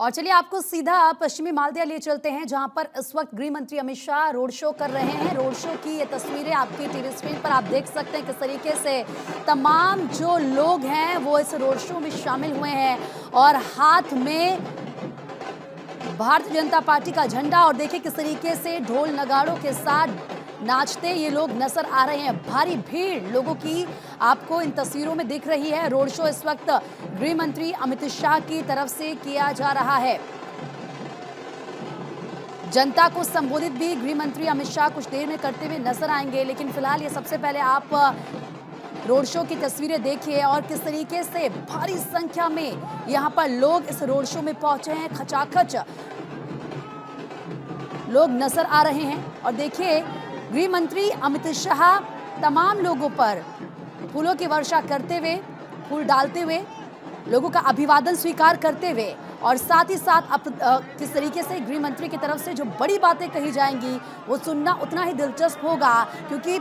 और चलिए आपको सीधा पश्चिमी मालदिया ले चलते हैं, जहां पर इस वक्त गृह मंत्री अमित शाह रोड शो कर रहे हैं। रोड शो की ये तस्वीरें आपकी टीवी स्क्रीन पर आप देख सकते हैं किस तरीके से तमाम जो लोग हैं वो इस रोड शो में शामिल हुए हैं और हाथ में भारतीय जनता पार्टी का झंडा, और देखिए किस तरीके से ढोल नगाड़ों के साथ नाचते ये लोग नजर आ रहे हैं। भारी भीड़ लोगों की आपको इन तस्वीरों में दिख रही है। रोड शो इस वक्त गृह मंत्री अमित शाह की तरफ से किया जा रहा है। जनता को संबोधित भी गृह मंत्री अमित शाह कुछ देर में करते हुए नजर आएंगे, लेकिन फिलहाल ये सबसे पहले आप रोड शो की तस्वीरें देखिए और किस तरीके से भारी संख्या में यहां पर लोग इस रोड शो में पहुंचे हैं। खचाखच लोग नजर आ रहे हैं और देखिए गृह मंत्री अमित शाह तमाम लोगों पर फूलों की वर्षा करते हुए, फूल डालते हुए, लोगों का अभिवादन स्वीकार करते हुए, और साथ ही साथ किस तरीके से गृह मंत्री की तरफ से जो बड़ी बातें कही जाएंगी वो सुनना उतना ही दिलचस्प होगा, क्योंकि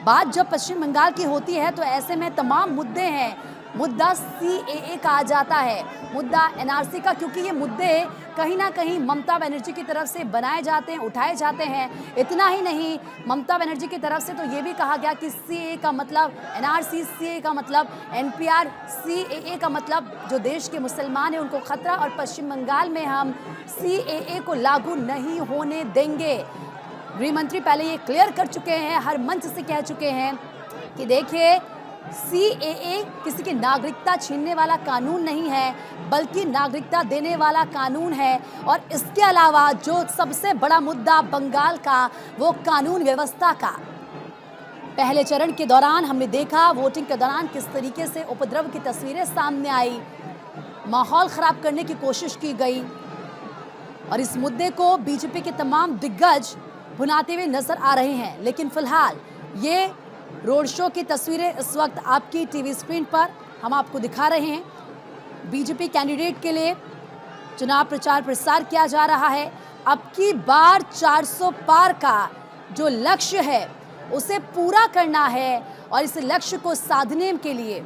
बात जब पश्चिम बंगाल की होती है तो ऐसे में तमाम मुद्दे हैं। मुद्दा सीएए का आ जाता है, मुद्दा एनआरसी का, क्योंकि ये मुद्दे कहीं ना कहीं ममता बनर्जी की तरफ से बनाए जाते हैं, उठाए जाते हैं। इतना ही नहीं, ममता बनर्जी की तरफ से तो ये भी कहा गया कि सीएए का मतलब एनआरसी, सीएए का मतलब एनपीआर, सीएए का मतलब जो देश के मुसलमान हैं उनको खतरा, और पश्चिम बंगाल में हम सीएए को लागू नहीं होने देंगे। गृह मंत्री पहले ये क्लियर कर चुके हैं, हर मंच से कह चुके हैं कि देखिए सीएए किसी की नागरिकता छीनने वाला कानून नहीं है, बल्कि नागरिकता देने वाला कानून है। और इसके अलावा जो सबसे बड़ा मुद्दा बंगाल का, वो कानून व्यवस्था का। पहले चरण के दौरान हमने देखा वोटिंग के दौरान किस तरीके से उपद्रव की तस्वीरें सामने आई, माहौल खराब करने की कोशिश की गई, और इस मुद्दे को बीजेपी के तमाम दिग्गज भुनाते हुए नजर आ रहे हैं। लेकिन फिलहाल ये रोड शो की तस्वीरें इस वक्त आपकी टीवी स्क्रीन पर हम आपको दिखा रहे हैं। बीजेपी कैंडिडेट के लिए चुनाव प्रचार प्रसार किया जा रहा है। अब की बार 400 पार का जो लक्ष्य है उसे पूरा करना है, और इस लक्ष्य को साधने के लिए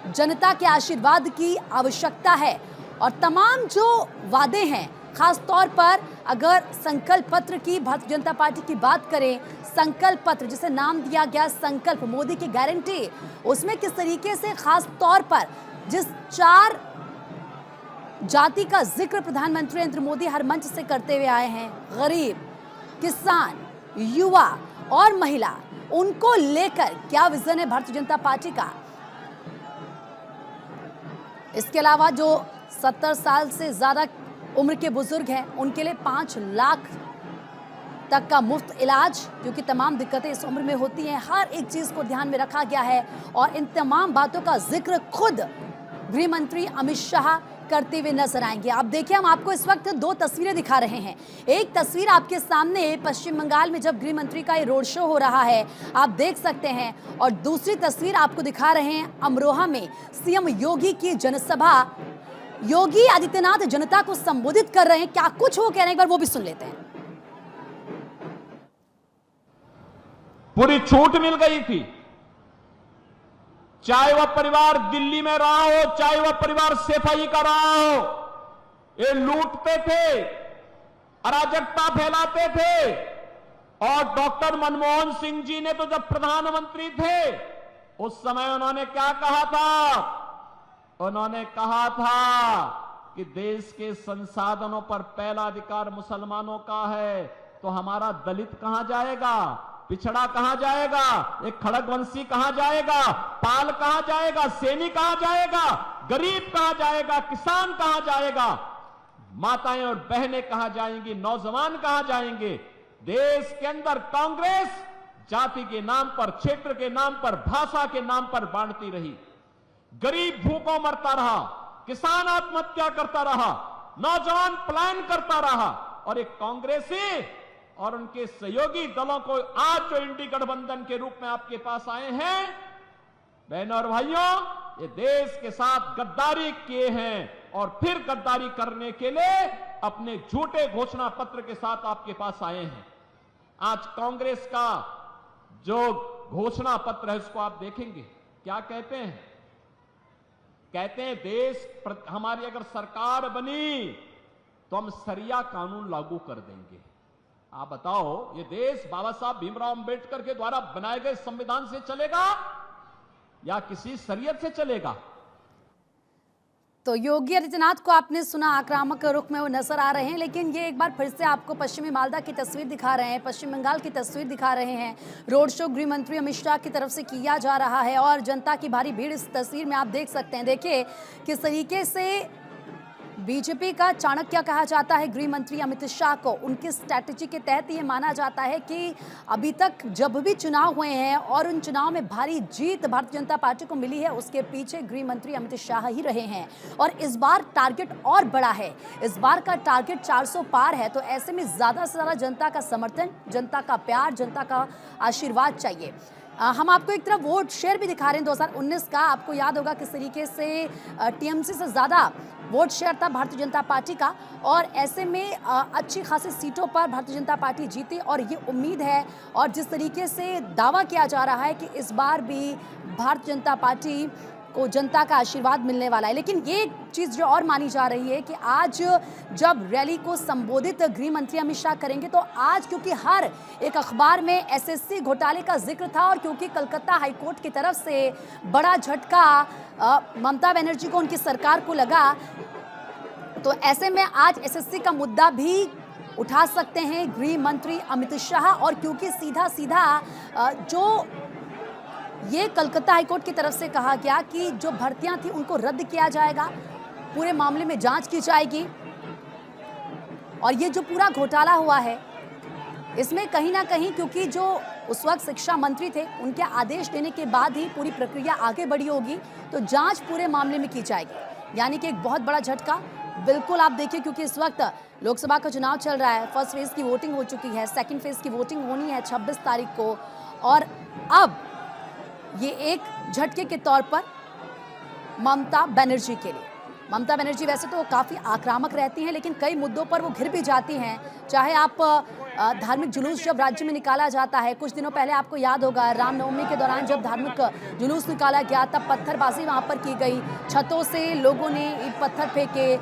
जनता के आशीर्वाद की आवश्यकता है। और तमाम जो वादे हैं, खास तौर पर अगर संकल्प पत्र की भारतीय जनता पार्टी की बात करें, संकल्प पत्र जिसे नाम दिया गया संकल्प, मोदी की गारंटी, उसमें किस तरीके से खास तौर पर जिस 4 जाति का जिक्र प्रधानमंत्री नरेंद्र मोदी हर मंच से करते हुए आए हैं, गरीब, किसान, युवा और महिला, उनको लेकर क्या विजन है भारतीय जनता पार्टी का। इसके अलावा जो 70 साल से ज्यादा उम्र के बुजुर्ग हैं उनके लिए 5 लाख तक का मुफ्त इलाज, क्योंकि तमाम दिक्कतें इस उम्र में होती हैं। हर एक चीज को ध्यान में रखा गया है और इन तमाम बातों का जिक्र खुद गृह मंत्री अमित शाह करते हुए नजर आएंगे। आप देखिए, हम आपको इस वक्त 2 तस्वीरें दिखा रहे हैं। एक तस्वीर आपके सामने पश्चिम बंगाल में जब गृह मंत्री का ये रोड शो हो रहा है, आप देख सकते हैं, और दूसरी तस्वीर आपको दिखा रहे हैं अमरोहा में सीएम योगी की जनसभा। योगी आदित्यनाथ जनता को संबोधित कर रहे हैं, क्या कुछ वो कह रहे हैं, एक बार वो भी सुन लेते हैं। पूरी छूट मिल गई थी, चाहे वह परिवार दिल्ली में रहा हो, चाहे वह परिवार सफाई का रहा हो, ये लूटते थे, अराजकता फैलाते थे। और डॉक्टर मनमोहन सिंह जी ने तो जब प्रधानमंत्री थे उस समय उन्होंने क्या कहा था? उन्होंने कहा था कि देश के संसाधनों पर पहला अधिकार मुसलमानों का है, तो हमारा दलित कहां जाएगा, पिछड़ा कहां जाएगा, एक खड़गवंशी कहां जाएगा, पाल कहां जाएगा, सैनिक कहां जाएगा, गरीब कहां जाएगा, किसान कहां जाएगा, माताएं और बहनें कहां जाएंगी, नौजवान कहां जाएंगे। देश के अंदर कांग्रेस जाति के नाम पर, क्षेत्र के नाम पर, भाषा के नाम पर बांटती रही। गरीब भूखों मरता रहा, किसान आत्महत्या करता रहा, नौजवान पलायन करता रहा, और एक कांग्रेसी और उनके सहयोगी दलों को आज जो इंडी गठबंधन के रूप में आपके पास आए हैं, बहनों और भाइयों, ये देश के साथ गद्दारी किए हैं और फिर गद्दारी करने के लिए अपने झूठे घोषणा पत्र के साथ आपके पास आए हैं। आज कांग्रेस का जो घोषणा पत्र है उसको आप देखेंगे, क्या कहते हैं? कहते हैं देश हमारी अगर सरकार बनी तो हम शरिया कानून लागू कर देंगे। आप बताओ, ये देश बाबा साहब भीमराव अंबेडकर के द्वारा बनाए गए संविधान से चलेगा या किसी शरीयत से चलेगा? तो योगी आदित्यनाथ को आपने सुना, आक्रामक रुख में वो नजर आ रहे हैं, लेकिन ये एक बार फिर से आपको पश्चिमी मालदा की तस्वीर दिखा रहे हैं, पश्चिम बंगाल की तस्वीर दिखा रहे हैं। रोड शो गृह मंत्री अमित शाह की तरफ से किया जा रहा है और जनता की भारी भीड़ इस तस्वीर में आप देख सकते हैं। देखिए किस तरीके से बीजेपी का चाणक्य कहा जाता है गृह मंत्री अमित शाह को। उनकी स्ट्रैटेजी के तहत ये माना जाता है कि अभी तक जब भी चुनाव हुए हैं और उन चुनाव में भारी जीत भारतीय जनता पार्टी को मिली है, उसके पीछे गृह मंत्री अमित शाह ही रहे हैं। और इस बार टारगेट और बड़ा है, इस बार का टारगेट 400 पार है। तो ऐसे में ज्यादा से ज्यादा जनता का समर्थन, जनता का प्यार, जनता का आशीर्वाद चाहिए। हम आपको एक तरफ वोट शेयर भी दिखा रहे हैं 2019 का। आपको याद होगा किस तरीके से टीएमसी से ज़्यादा वोट शेयर था भारतीय जनता पार्टी का, और ऐसे में अच्छी खासी सीटों पर भारतीय जनता पार्टी जीती। और ये उम्मीद है और जिस तरीके से दावा किया जा रहा है कि इस बार भी भारतीय जनता पार्टी को जनता का आशीर्वाद मिलने वाला है। लेकिन ये चीज़ जो और मानी जा रही है कि आज जब रैली को संबोधित गृह मंत्री अमित शाह करेंगे, तो आज क्योंकि हर एक अखबार में एसएससी घोटाले का जिक्र था और क्योंकि कलकत्ता हाईकोर्ट की तरफ से बड़ा झटका ममता बनर्जी को, उनकी सरकार को लगा, तो ऐसे में आज एसएससी का मुद्दा भी उठा सकते हैं गृह मंत्री अमित शाह। और क्योंकि सीधा सीधा जो ये कलकत्ता हाईकोर्ट की तरफ से कहा गया कि जो भर्तियां थी उनको रद्द किया जाएगा, पूरे मामले में जांच की जाएगी, और ये जो पूरा घोटाला हुआ है इसमें कहीं ना कहीं क्योंकि जो उस वक्त शिक्षा मंत्री थे, उनके आदेश देने के बाद ही पूरी प्रक्रिया आगे बढ़ी होगी, तो जांच पूरे मामले में की जाएगी। यानी कि एक बहुत बड़ा झटका बिल्कुल आप देखिए, क्योंकि इस वक्त लोकसभा का चुनाव चल रहा है। फर्स्ट फेज की वोटिंग हो चुकी है, सेकेंड फेज की वोटिंग होनी है 26 तारीख को, और अब ये एक झटके के तौर पर ममता बनर्जी के लिए। ममता बनर्जी वैसे तो काफ़ी आक्रामक रहती हैं, लेकिन कई मुद्दों पर वो घिर भी जाती हैं। चाहे आप धार्मिक जुलूस जब राज्य में निकाला जाता है, कुछ दिनों पहले आपको याद होगा रामनवमी के दौरान जब धार्मिक जुलूस निकाला गया, तब पत्थरबाजी वहाँ पर की गई, छतों से लोगों ने ईंट पत्थर फेंके,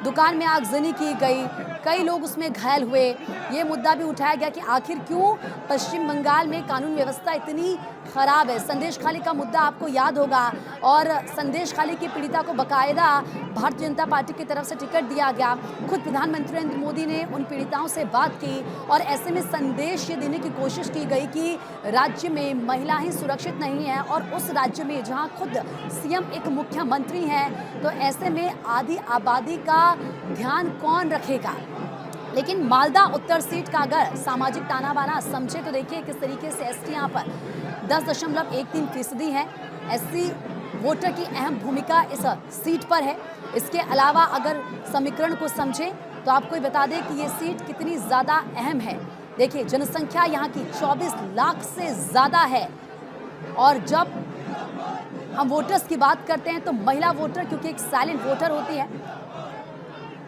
दुकान में आगजनी की गई, कई लोग उसमें घायल हुए। ये मुद्दा भी उठाया गया कि आखिर क्यों पश्चिम बंगाल में कानून व्यवस्था इतनी खराब है। संदेश खाली का मुद्दा आपको याद होगा, और संदेश खाली की पीड़िता को बकायदा भारतीय जनता पार्टी की तरफ से टिकट दिया गया। खुद प्रधानमंत्री नरेंद्र मोदी ने उन पीड़िताओं से बात की, और ऐसे में संदेश ये देने की कोशिश की गई कि राज्य में महिलाएं सुरक्षित नहीं है, और उस राज्य में जहां खुद सीएम एक मुख्यमंत्री हैं, तो ऐसे में आधी आबादी का ध्यान कौन रखेगा। लेकिन मालदा उत्तर सीट का अगर सामाजिक ताना बाना समझे तो देखिए किस तरीके से एसटी यहाँ पर 10.13% है। एससी वोटर की अहम भूमिका इस सीट पर है। इसके अलावा अगर समीकरण को समझें तो आपको बता दें कि ये सीट कितनी ज़्यादा अहम है। देखिए जनसंख्या यहाँ की 24 लाख से ज़्यादा है, और जब हम वोटर्स की बात करते हैं तो महिला वोटर क्योंकि एक साइलेंट वोटर होती है,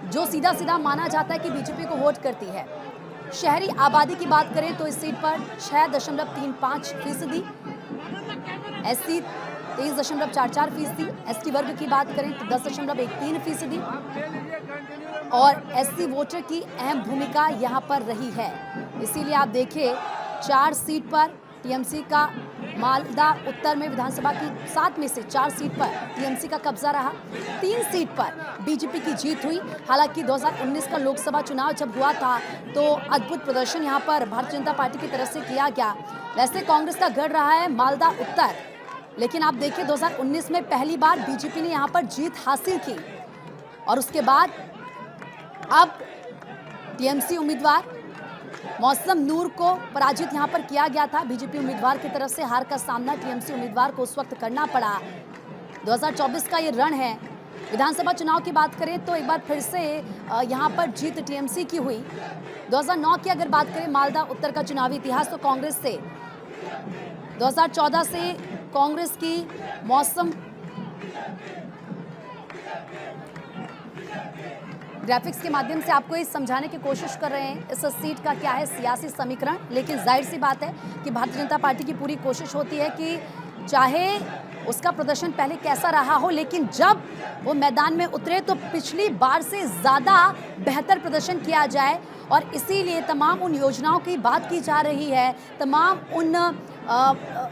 जो सीधा सीधा माना जाता है कि बीजेपी को वोट करती है। शहरी आबादी की बात करें तो इस सीट पर 6.35%, एससी 23.44%, एसटी वर्ग की बात करें तो 10.13%, और एससी वोटर की अहम भूमिका यहाँ पर रही है। इसीलिए आप देखिए 4 सीट पर टीएमसी का मालदा उत्तर में विधानसभा की 7 में से 4 सीट पर टीएमसी का कब्जा रहा, 3 सीट पर बीजेपी की जीत हुई। हालांकि 2019 का लोकसभा चुनाव जब हुआ था तो अद्भुत प्रदर्शन यहां पर भारतीय जनता पार्टी की तरफ से किया गया। वैसे कांग्रेस का गढ़ रहा है मालदा उत्तर, लेकिन आप देखिए 2019 में पहली बार बीजेपी ने यहां पर जीत हासिल की, और उसके बाद अब टीएमसी उम्मीदवार मौसम नूर को पराजित यहां पर किया गया था। बीजेपी उम्मीदवार की तरफ से हार का सामना टीएमसी उम्मीदवार को उस वक्त करना पड़ा। 2024 का ये रण है। विधानसभा चुनाव की बात करें तो एक बार फिर से यहां पर जीत टीएमसी की हुई। 2009 की अगर बात करें मालदा उत्तर का चुनावी इतिहास, तो कांग्रेस से 2014 से कांग्रेस की मौसम ग्राफिक्स के माध्यम से आपको ये समझाने की कोशिश कर रहे हैं इस सीट का क्या है सियासी समीकरण। लेकिन जाहिर सी बात है कि भारतीय जनता पार्टी की पूरी कोशिश होती है कि चाहे उसका प्रदर्शन पहले कैसा रहा हो, लेकिन जब वो मैदान में उतरे तो पिछली बार से ज़्यादा बेहतर प्रदर्शन किया जाए और इसीलिए तमाम उन योजनाओं की बात की जा रही है, तमाम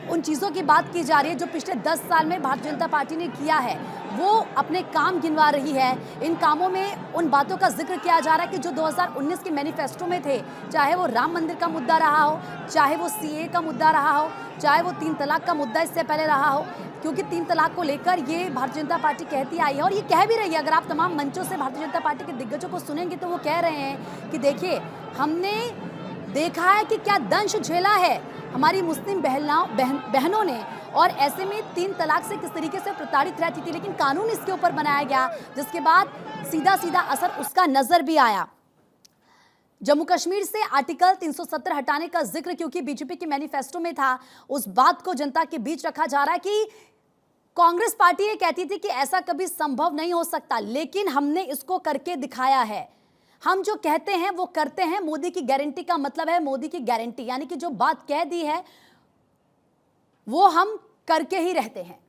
उन चीज़ों की बात की जा रही है जो पिछले 10 साल में भारतीय जनता पार्टी ने किया है। वो अपने काम गिनवा रही है। इन कामों में उन बातों का जिक्र किया जा रहा है कि जो 2019 के मैनिफेस्टो में थे, चाहे वो राम मंदिर का मुद्दा रहा हो, चाहे वो सीए का मुद्दा रहा हो, चाहे वो 3 तलाक का मुद्दा इससे पहले रहा हो, क्योंकि 3 तलाक को लेकर ये भारतीय जनता पार्टी कहती आई है और ये कह भी रही है। अगर आप तमाम मंचों से भारतीय जनता पार्टी के दिग्गजों को सुनेंगे तो वो कह रहे हैं कि देखिए, हमने देखा है कि क्या दंश झेला है हमारी मुस्लिम बहनों ने, और ऐसे में 3 तलाक से किस तरीके से प्रताड़ित रहती थी, लेकिन कानून इसके ऊपर बनाया गया, जिसके बाद सीधा सीधा असर उसका नजर भी आया। जम्मू कश्मीर से आर्टिकल 370 हटाने का जिक्र क्योंकि बीजेपी के मैनिफेस्टो में था, उस बात को जनता के बीच रखा जा रहा है कि कांग्रेस पार्टी ये कहती थी कि ऐसा कभी संभव नहीं हो सकता, लेकिन हमने इसको करके दिखाया है। हम जो कहते हैं वो करते हैं। मोदी की गारंटी का मतलब है मोदी की गारंटी, यानी कि जो बात कह दी है वो हम करके ही रहते हैं।